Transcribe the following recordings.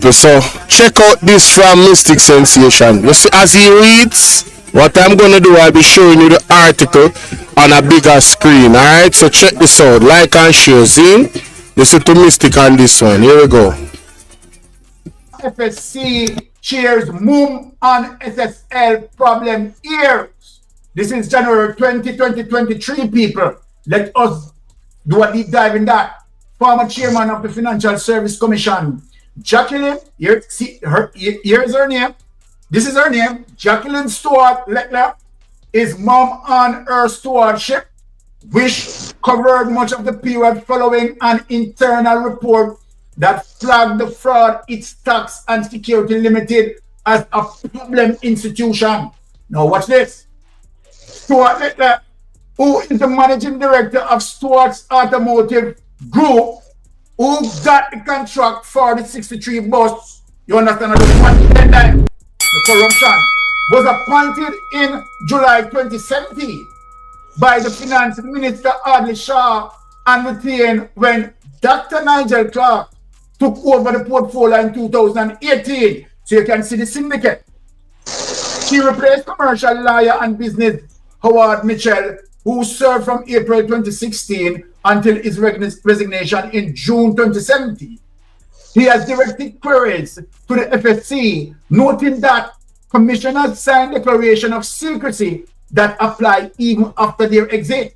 So check out this from Mystic Sensation. You see, as he reads, what I'm gonna do, I'll be showing you the article on a bigger screen. Alright, so check this out. Like and share. See? Listen to Mystic on this one. Here we go. FSC cheers move on SSL problem ears. This is January 2023, people. Let us do a deep dive in that. Former chairman of the Financial Service Commission, Jacqueline, here's her name. This is her name. Jacqueline Stewart Leclerc is mom on her stewardship, which covered much of the period following an internal report that flagged the fraud its tax and security limited as a problem institution. Now watch this. Stewart Leclerc, who is the managing director of Stewart's Automotive Group, who got the contract for the 63 bus, you understand, the corruption, was appointed in July 2017 by the Finance Minister Adley Shaw and retained when Dr. Nigel Clark took over the portfolio in 2018. So you can see the syndicate. She replaced commercial lawyer and business Howard Mitchell, who served from April 2016 until his resignation in June 2017. He has directed queries to the FSC, noting that commissioners signed declaration of secrecy that apply even after their exit.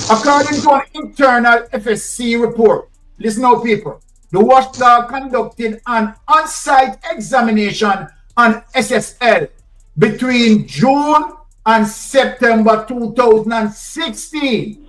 According to an internal FSC report, listen now people, the watchdog conducted an on-site examination on SSL between June and September 2016,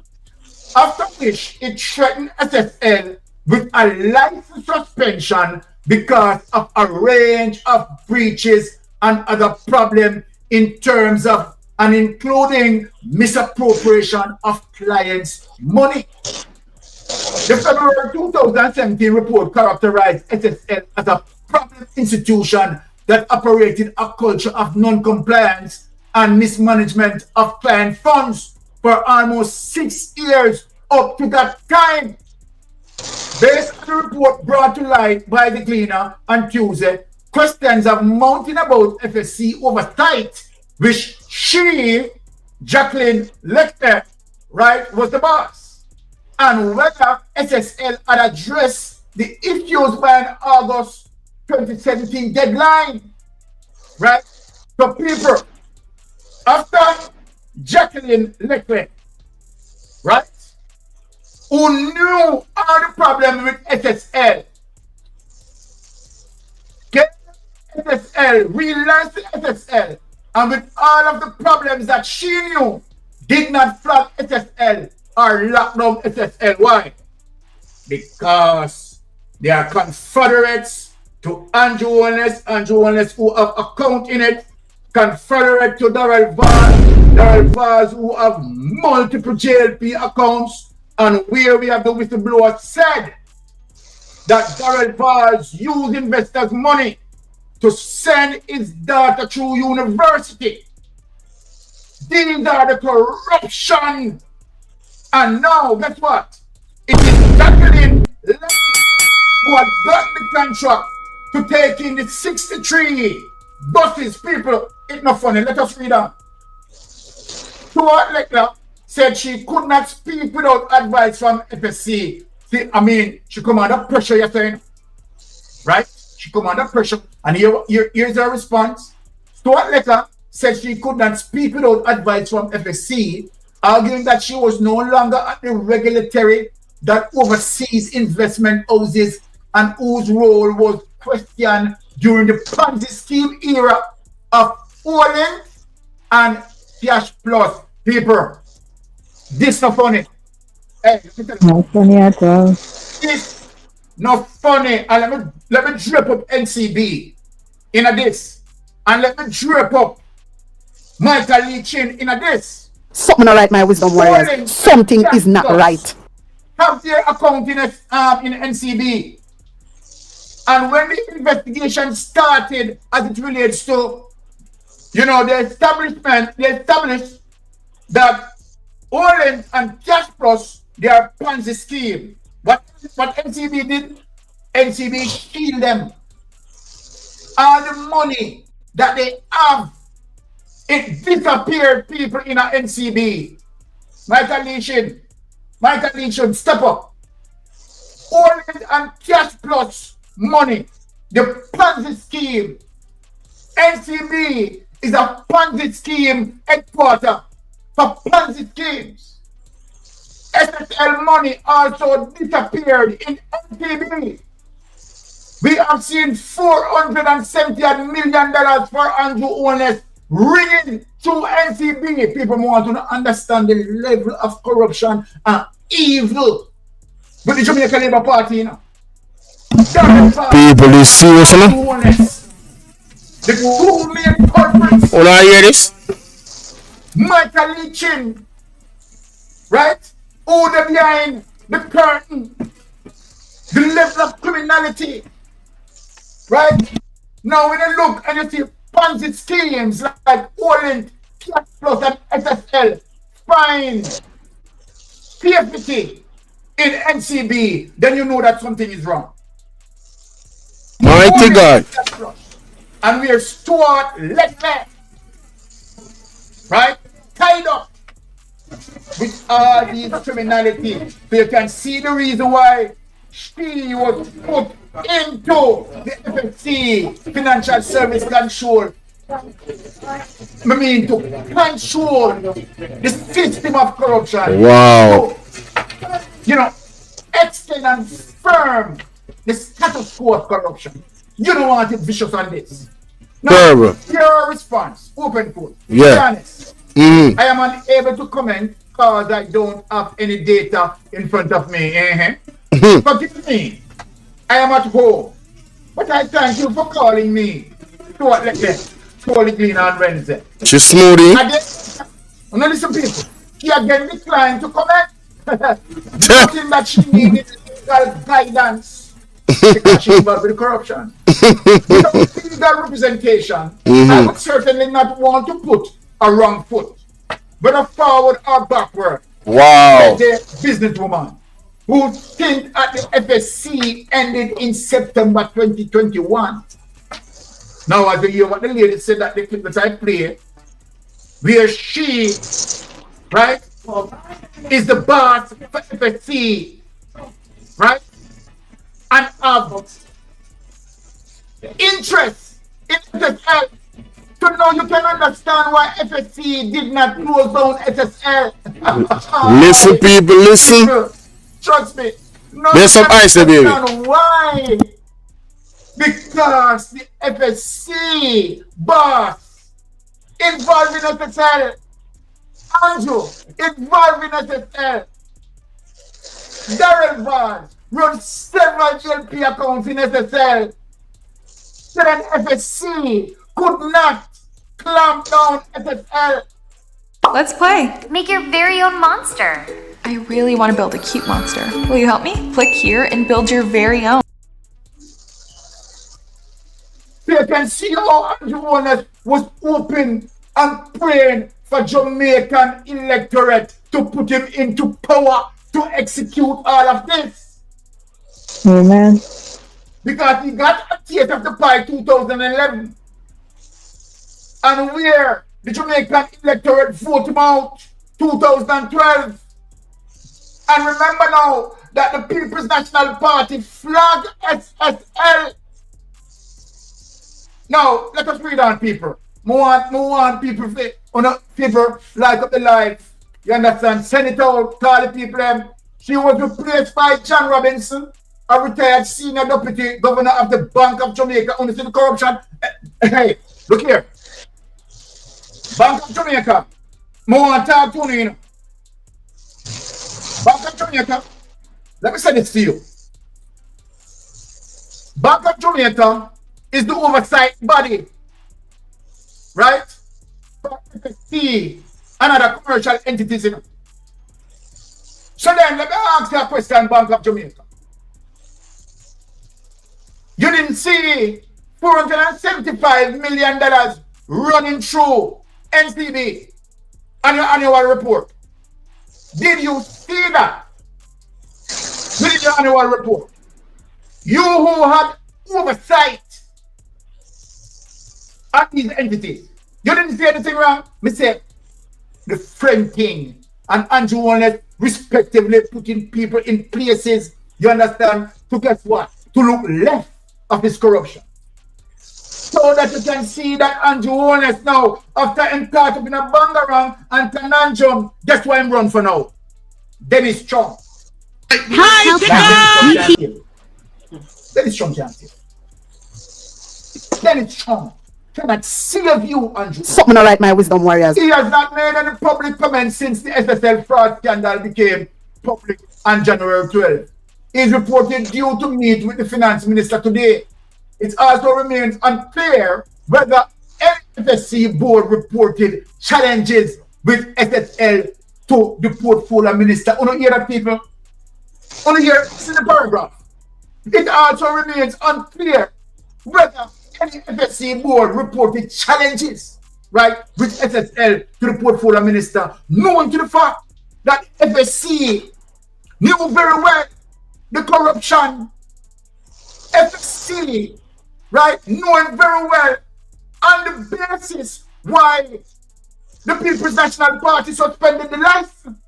after which it threatened SSL with a license suspension because of a range of breaches and other problems in terms of and including misappropriation of clients' money. The February 2017 report characterized SSL as a problem institution that operated a culture of non-compliance and mismanagement of client funds for almost 6 years up to that time. Based on the report brought to light by the Gleaner on Tuesday, questions are mounting about FSC oversight, which she, Jacqueline Lecter, right, was the boss, and whether SSL had addressed the issues by an August 2017 deadline, right? So people, after Jacqueline Leclerc, right, who knew all the problems with SSL, get SSL, realized SSL, and with all of the problems that she knew, did not flag SSL or lock down SSL. Why? Because they are confederates to Andrew Holness who have account in it, confederate to Daryl Vaz who have multiple JLP accounts, and where we have the whistleblower said that Daryl Vaz used investors' money to send his daughter through university. These are the corruption. And now, guess what? It is Jacqueline who had got the contract to take in the 63 buses. People, it's not funny. Let us read on. Stuart Leclerc said she could not speak without advice from FSC. See, I mean, she come under pressure, you're saying? Right? She come under pressure. And here's her response. Stuart Leclerc said she could not speak without advice from FSC, arguing that she was no longer at the regulatory that oversees investment houses and whose role was questioned during the Ponzi scheme era of Olin and Cash Plus. People, this not funny. Hey, Not funny at all. this not funny. And let me drip up NCB in a this. And let me drip up Michael Lee Chin in a this. Something not right, my wisdom warriors. Olin Something Cash is not Plus right. have their account in NCB. And when the investigation started, as it relates to, the established that Olin and Cash Plus, they are Ponzi scheme. What NCB did? NCB shielded them All the money that they have, it disappeared, people in a NCB. Michael Lee should step up. Oil and cash plus money. The Ponzi scheme. NCB is a Ponzi scheme headquarter for Ponzi schemes. SSL money also disappeared in NCB. We have seen $470 million for Andrew owners ringing through NCB. People want to understand the level of corruption and evil with the Jamaican Labour Party, you know. People is serious, you know? Owners. The two main culprits. Wanna hear this? Michael Leachin, right? Who the behind the curtain, the level of criminality, right? Now when you look and you see Ponzi schemes like Orient, Cash Plus and SSL, fine, PFT in NCB, then you know that something is wrong. Mighty God. And we are Stuart Leclerc, right? Tied up with all these criminality. So you can see the reason why she was put into the FFC, Financial Service Control. I mean, to control the system of corruption. Wow. So, you know, extend and firm the status quo of corruption. You don't want it vicious on this. Now, your response, open quote. Yeah. Be honest. I am unable to comment because I don't have any data in front of me. Forgive me. I am at home. But I thank you for calling me. Do it like that. Call it clean on Wednesday. She's smoothie. Now listen, people. She again declined to comment. Nothing that she needed legal guidance because she's involved with corruption. Without legal representation, I would certainly not want to put a wrong foot, whether forward or backward. Wow. The businesswoman who stint at the FSC ended in September 2021. Now, as you hear what the lady said that the clip that I play, where she, right, is the boss for FSC, right, and have interest in SSL. To know you can understand why FSC did not close down SSL. Listen, people, listen. Trust me. No, there's some ice there, baby. Why? Because the FSC boss involved in SSL, Andrew involved in SSL, Daryl Vance run several GLP accounts in SSL. So that FSC could not clamp down SSL. Let's play. Make your very own monster. I really want to build a cute monster. Will you help me? Click here and build your very own. You can see how Andrew was open and praying for Jamaican electorate to put him into power to execute all of this. Amen. Because he got a taste of the pie 2011. And where the Jamaican electorate vote him out 2012. And remember now that the People's National Party flagged SSL. Now, let us read on, people. More people, people like up the life. You understand? Send it out, call the people. She was replaced by John Robinson, a retired senior deputy governor of the Bank of Jamaica, on the corruption. Hey, look here. Bank of Jamaica. More talk to you. Bank of Jamaica. Let me say this to you. Bank of Jamaica is the oversight body, right? For FSC and other commercial entities. You know. So then, let me ask you a question, Bank of Jamaica. You didn't see $475 million running through NCB on your annual report. Did you see that? With your annual report. You who had oversight at these entities. You didn't say anything wrong. Me say the friend thing and Andrew Walnut respectively putting people in places, you understand, to guess what? To look left of his corruption. So that you can see that Andrew Walnut now, after him caught up in a bangarang and conundrum, guess why I'm run for now? Dennis Trump. Dennis Trump can't see. Dennis Trump cannot save you, Andrew. Something not like my wisdom warriors. He has not made any public comments since the SSL fraud scandal became public on January 12th. He is reported due to meet with the finance minister today. It also remains unclear whether FSC board reported challenges with SSL to the portfolio minister. You don't hear that, people? You don't hear it in the paragraph. It also remains unclear whether any FSC board reported challenges, right, with SSL to the portfolio minister, knowing to the fact that FSC knew very well the corruption. FSC, right, knowing very well on the basis why the People's National Party suspended the license.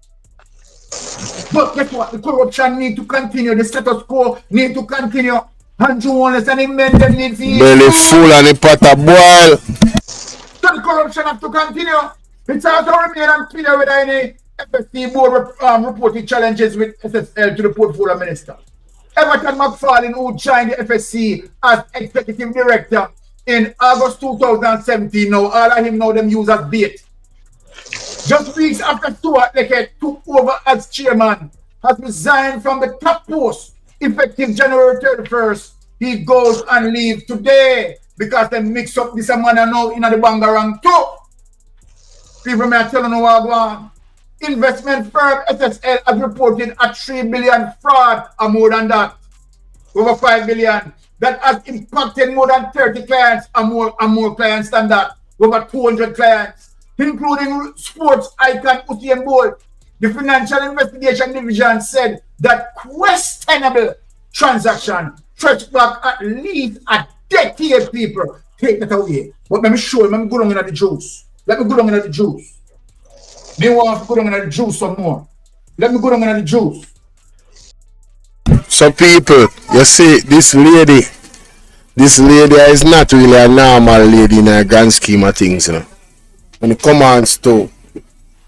But guess what? The corruption need to continue. The status quo need to continue. Andrew Wallace and him men them need to Belly full and the pot a boil. So the corruption have to continue. It's also remain unclear whether any FSC board reported challenges with SSL to the portfolio minister. Everton McFarlane, who joined the FSC as executive director in August 2017, now all of him know them use as bait. Just weeks after Stuart Leckett took over as chairman, has resigned from the top post effective January 31st. He goes and leaves today because they mix up this man now in the bangarang too. People may tell you what go on. Investment firm SSL has reported a 3 billion fraud or more than that. Over 5 billion. That has impacted more than 30 clients and more clients than that. Over 200 clients, including sports icon Usain Bolt. The Financial Investigation Division said that questionable transaction stretched back at least a decade, people. Take that away. But let me show you, let me go down into the juice. Let me go down into the juice. They want to go down into the juice some more. Let me go down into the juice. So people, you see, this lady is not really a normal lady in a grand scheme of things, you know. When it comes to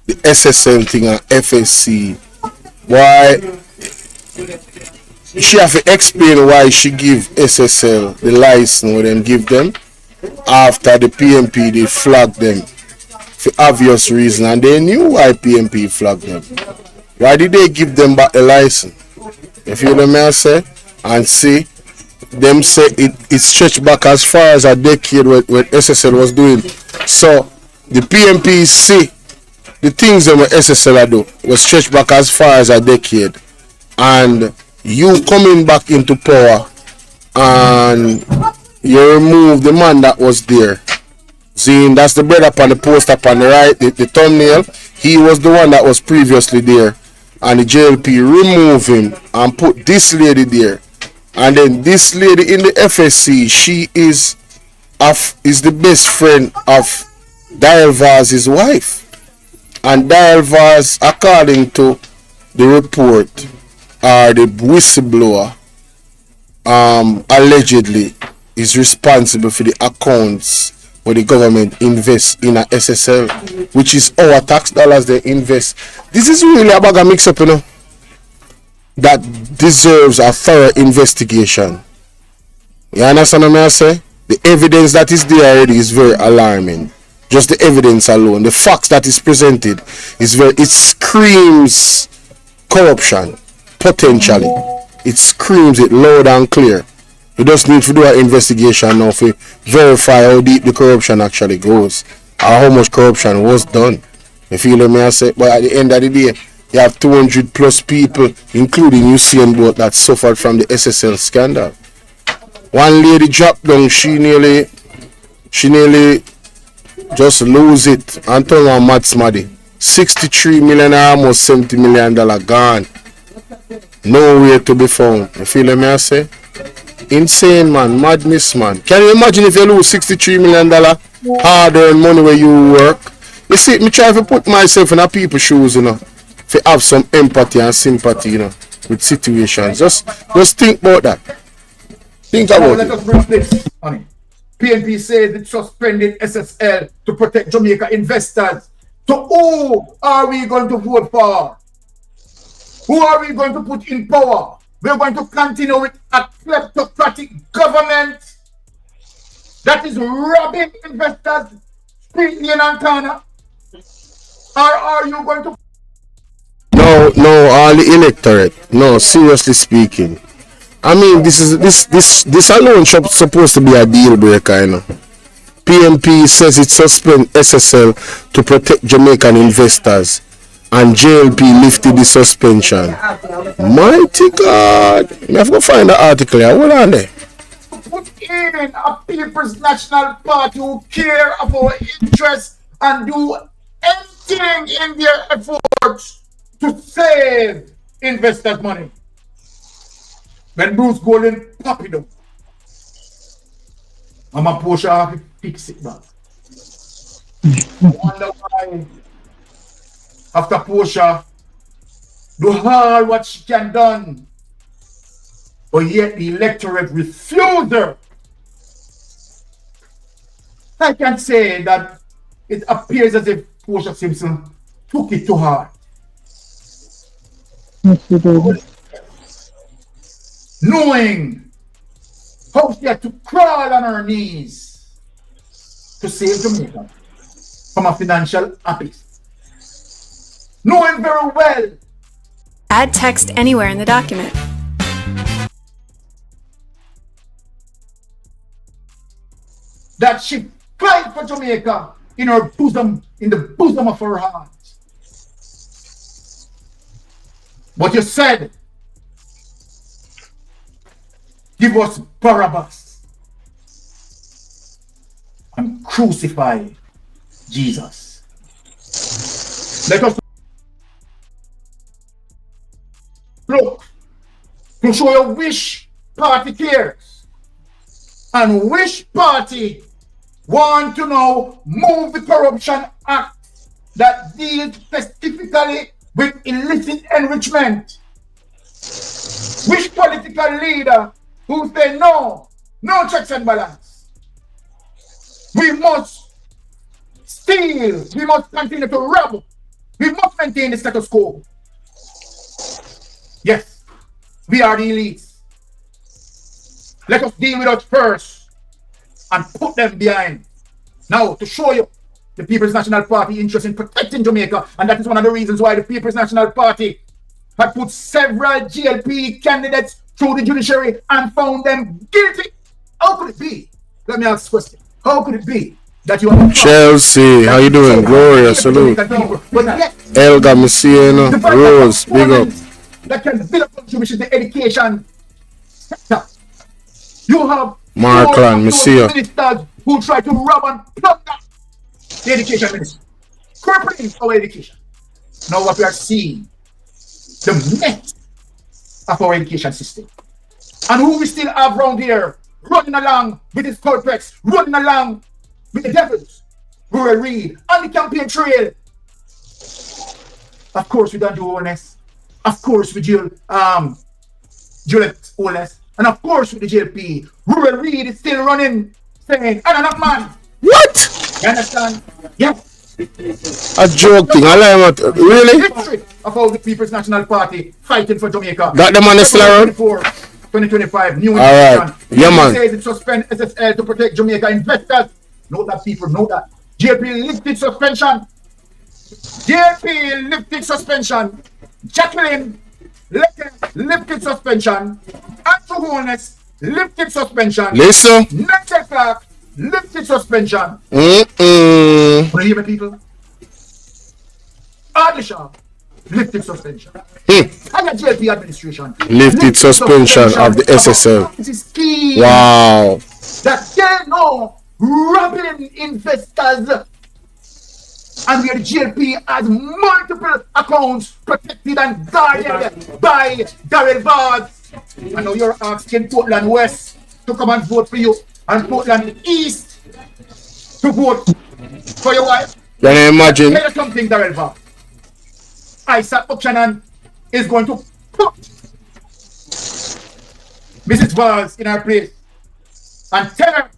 the SSN thing and FSC, why she have to explain why she give SSL the license what them give them after the PMP they flagged them for obvious reason, and they knew why PMP flagged them. Why did they give them back the license? If you know me I say, and see them say it stretched back as far as a decade what SSL was doing. So the PMP see the things that SSL do was stretched back as far as a decade, and you coming back into power and you remove the man that was there. See, that's the brother upon the poster upon the right, the thumbnail. He was the one that was previously there, and the JLP remove him and put this lady there. And then this lady in the FSC, she is the best friend of Daryl Vaz's wife. And Daryl Vaz, according to the report, the whistleblower allegedly is responsible for the accounts where the government invests in a SSL, which is our tax dollars they invest. This is really a bag of mix up, you know, that deserves a thorough investigation. You understand what I say? The evidence that is there already is very alarming. Just the evidence alone, the facts that is presented is it screams corruption, potentially. It screams it loud and clear. You just need to do an investigation now to verify how deep the corruption actually goes, or how much corruption was done. You feel me I say? But at the end of the day, you have 200 plus people, including Usain Bolt, that suffered from the SSL scandal. One lady dropped down, she nearly just lose it and turn on mad smaddy. 63 million, almost $70 million gone. Nowhere to be found. You feel me I say? Insane, man. Madness, man. Can you imagine if you lose $63 million hard-earned money where you work? You see, me try to put myself in a people's shoes, you know, to have some empathy and sympathy, you know, with situations. Just think about that. Think about Let it. us bring this on it. PNP says it suspended SSL to protect Jamaica investors. So who are we going to vote for? Who are we going to put in power? We're going to continue with a kleptocratic government that is robbing investors, street lane and corner. Or are you going to... No, all the electorate. No, seriously speaking. I mean, this alone supposed to be a deal breaker, you know. PNP says it suspend SSL to protect Jamaican investors, and JLP lifted the suspension. Mighty God! I have to find the article here. Hold on there. put in a People's National Party who care of our interests and do anything in their efforts to save investors' money. When Bruce Golden pop it up, I'm a push off, fix it back. I wonder why after Portia do all what she can done, but yet the electorate refused her. I can say that it appears as if Portia Simpson took it to heart. Yes, you did. Knowing how she had to crawl on her knees to save Jamaica from a financial abyss. Knowing very well Add text anywhere in the document. that she cried for Jamaica in her bosom, in the bosom of her heart. But you said, give us Barabbas and crucify Jesus. Let us look to show you which party cares and which party want to now move the Corruption Act that deals specifically with illicit enrichment. Which political leader who say no checks and balance. We must steal, we must continue to rob, we must maintain the status quo. Yes, we are the elites. Let us deal with us first and put them behind. Now, to show you the People's National Party interest in protecting Jamaica, and that is one of the reasons why the People's National Party had put several GLP candidates through the judiciary and found them guilty. How could it be? Let me ask a question. How could it be that you are Chelsea, how you doing? Gloria, salute. Elga, Messiano, Rose, big up. that can build up contribution to education sector. You have Markland, Messiah. ministers who try to rob and plunder the education ministry, crippling our education. Now what we are seeing, the mess of our education system. And who we still have around here, running along with his corporates, running along with the devils, who will read on the campaign trail. Of course we don't do ONS. Of course we Juliet ONS. And of course with the JLP, Rural Read is still running, saying, "I'm not man." What? You understand? Yes. A joke thing. I like it. Really? History of how the People's National Party fighting for Jamaica. That the man is still around? 2025, new Alright. information. Yeah, man. Says it suspend SSL to protect Jamaica investors. Note that, people, know that. JP lifted suspension. JP lifted suspension. Jacqueline lifted suspension. Andrew Holness lifted suspension. Listen. Nigel Clark lifted suspension. Mm-mm. Want to hear me, people? Adisha lifted suspension. And the JLP administration Lifted suspension of the SSL. This is key. Wow. That they know robbing investors, and where the JLP has multiple accounts protected and guarded by Daryl. I know you're asking Portland West, to come and vote for you, and Portland East to vote for your wife. Can you imagine? Tell you something, Daryl. Isaac Buchanan is going to put Mrs. Valls in her place and tell her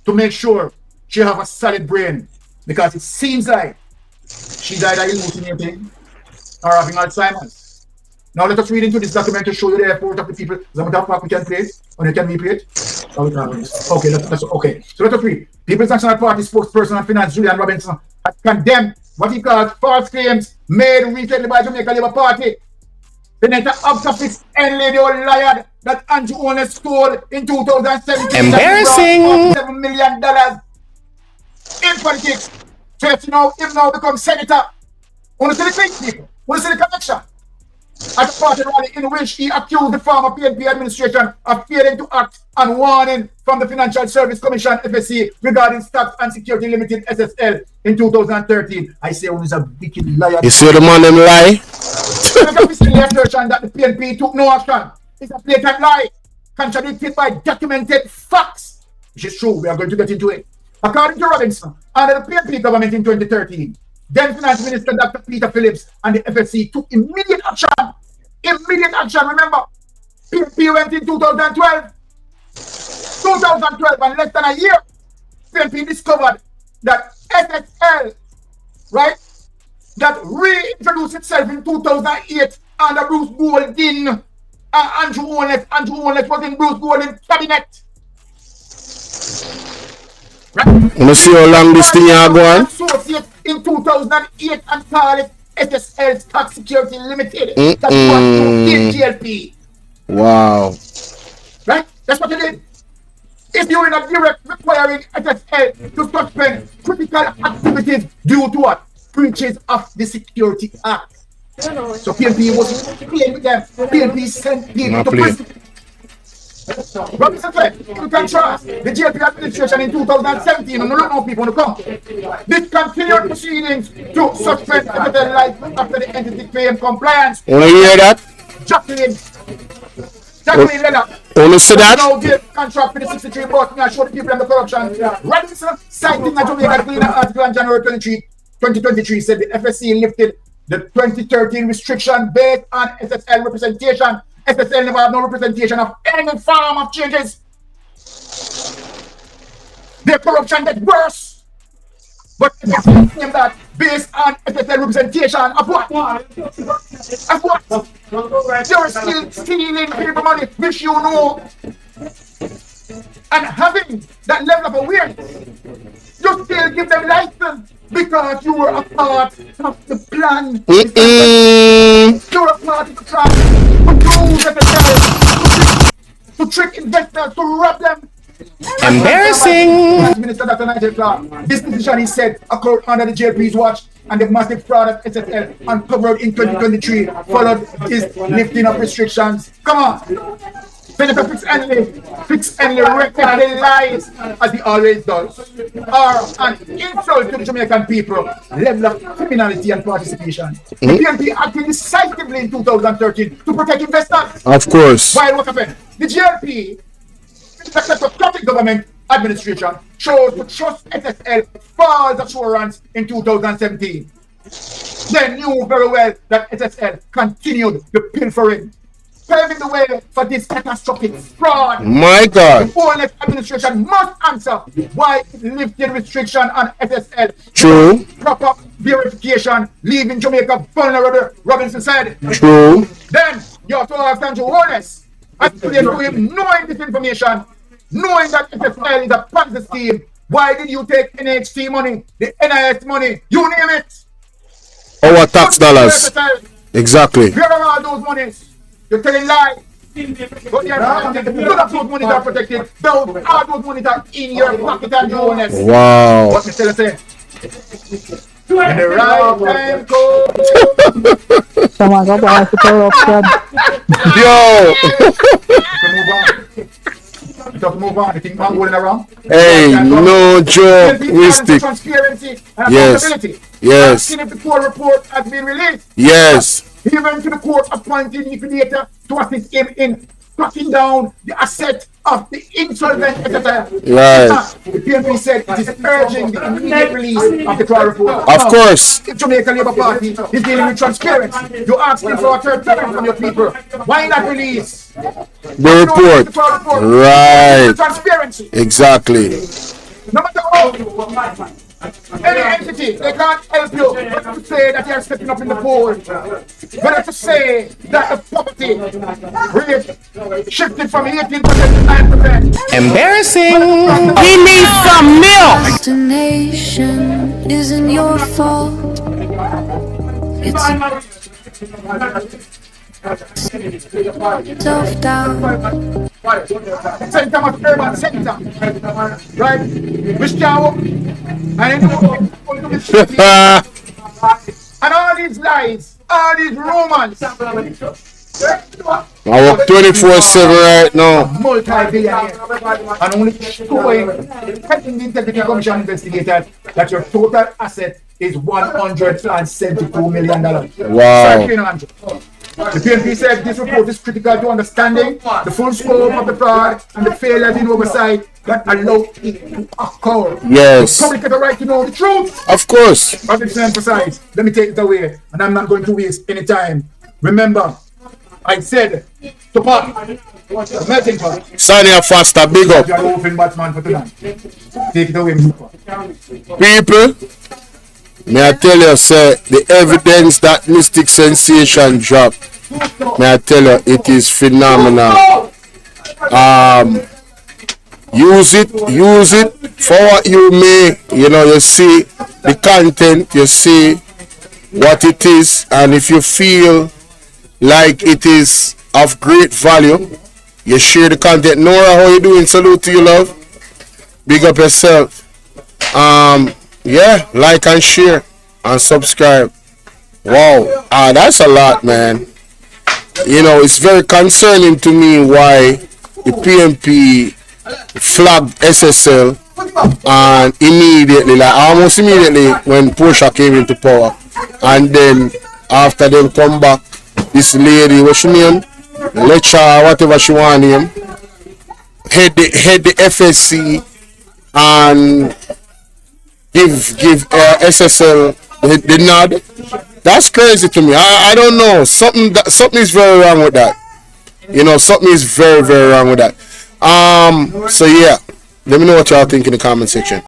to make sure she have a solid brain, because it seems like she's either hallucinating or having Alzheimer's. Now let us read into this document to show you the effort of the people. Is that what we can play it? Or can we play it? Okay, okay. So let us read. People's National Party spokesperson and finance Julian Robinson has condemned what he calls false claims made recently by Jamaica Labour Party. The net obfuscates and lady old liar that Andrew Owner stole in 2017. Embarrassing. $7 million in politics. So if him now become senator, want to see the thing, people? Want to see the connection? At a party rally in which he accused the former PNP administration of failing to act and warning from the Financial Service Commission FSC regarding Stocks and Security Limited SSL in 2013. I say one is a wicked liar. You see the man them lie? The assertion that the PNP took no action is a blatant lie, contradicted by documented facts, which is true. We are going to get into it. According to Robinson, under the PNP government in 2013, then Finance Minister Dr. Peter Phillips and the FSC took immediate action. Immediate action, remember. PNP went in 2012. 2012, and less than a year, PNP discovered that SSL, right, that reintroduced itself in 2008 under Bruce Golding and Andrew Owens. Andrew Owens was in Bruce Golding's cabinet. Right? You know, see how long this thing are going? Associate in 2008 and call it SSL Stock Security Limited. That's what you did, GLP. Wow. Right? That's what you did. If you're in a direct requiring SSL to suspend critical activities due to what? Breaches of the Security Act. So PNP was playing with them. PNP sent people to prison. Robinson said, in contrast, the GLP administration in 2017, and no people to come, discontinued proceedings to suspend SSL life after the entity claim compliance. Want to hear that? Jacqueline Leonard. Want to see that? Now give contract for the 63 bus and show the people and the corruption. Robinson, citing a Jamaica Cleaner article on January 2023, said the FSC lifted the 2013 restriction based on SSL representation. SSL never had no representation of any form of changes. Their corruption gets worse. But SSL claimed that based on SSL representation of what? Of what? You're still stealing people money, which you know. And having that level of awareness, you still give them license because you were a part of the plan. You're a part of the plan to use SSL, to trick investors, to rob them. Embarrassing. Minister Dr. Nigel Clark, this decision, he said, occurred under the JP's watch, and the massive fraud of SSL uncovered in 2023 followed his lifting of restrictions. Come on. Senator Fix Enley recklessly lies, as he always does, are an insult to the Jamaican people, level of criminality and participation. The PNP acted decisively in 2013 to protect investors. Of course. While what happened? The GLP, the kleptocratic government administration, chose to trust SSL false assurance in 2017. They knew very well that SSL continued the pilfering, paving the way for this catastrophic fraud. My God. The ONF administration must answer why it lifted restriction on SSL. True. Proper verification, leaving Jamaica vulnerable, Robinson said. True. Then you have to ask Andrew Owens, and to him, knowing this information, knowing that SSL is a Ponzi scheme, why did you take NHT money, the NIS money, you name it? Our tax dollars. Exactly. Where are all those monies? You're telling lies. But you're not protected. None of those monies are protected. All those monies are in your pocket, Andrew Owens. Wow. What Mr. say? When the right time comes. Someone got to ask the corruption. Yo. Just move on. You think I'm going around? Hey, no joke. Mystic. Transparency and Yes. accountability. Yes. Asking if the court report has been released. Yes. He went to the court appointing liquidator to assist him in cracking down the asset of the insolvent SSL. Right. The PNP said it is urging the immediate release of the trial report. Of course. The Jamaican Labour Party is dealing with transparency. You're asking for a third term from your people. Why not release The report. Right. Transparency. Exactly. No matter how any entity, they can't help you. Whether to say that you're stepping up in the poll, whether to say that the property rate shifted from 18% to 9%. Embarrassing. We need some milk. Destination isn't your fault. It's self-doubt. St. Thomas Urban Center, right? Which can and all these lies, all these rumors. I work 24/7 right now. Multi-billionaire. And only showing, helping the Integrity Commission investigator that your total asset is $172 million. Wow. The PNP said this report is critical to understanding the full scope of the fraud and the failures in oversight that allow it to occur. Yes. The public has a right to know the truth. Of course. But it's emphasized. Let me take it away, and I'm not going to waste any time. Remember, I said to Pat, the melting pot. Sanya Faster, big up. You are the open Batman for tonight. Take it away, Mr. People, may I tell you, sir, the evidence that Mystic Sensation dropped, may I tell you, it is phenomenal. Use it for what you may. You know, you see the content, you see what it is, and if you feel like it is of great value, you share the content. Nora, how you doing? Salute to you, love. Big up yourself. Yeah, like and share and subscribe. Wow, that's a lot, man. You know, it's very concerning to me why the PNP flagged SSL and immediately, like almost immediately when Porsche came into power, and then after them come back, this lady, what's she name? Lecturer, whatever she want name, head the FSC and give SSL the nod. That's crazy to me. I don't know. Something is very wrong with that. You know, something is very, very wrong with that. So yeah, let me know what y'all think in the comment section.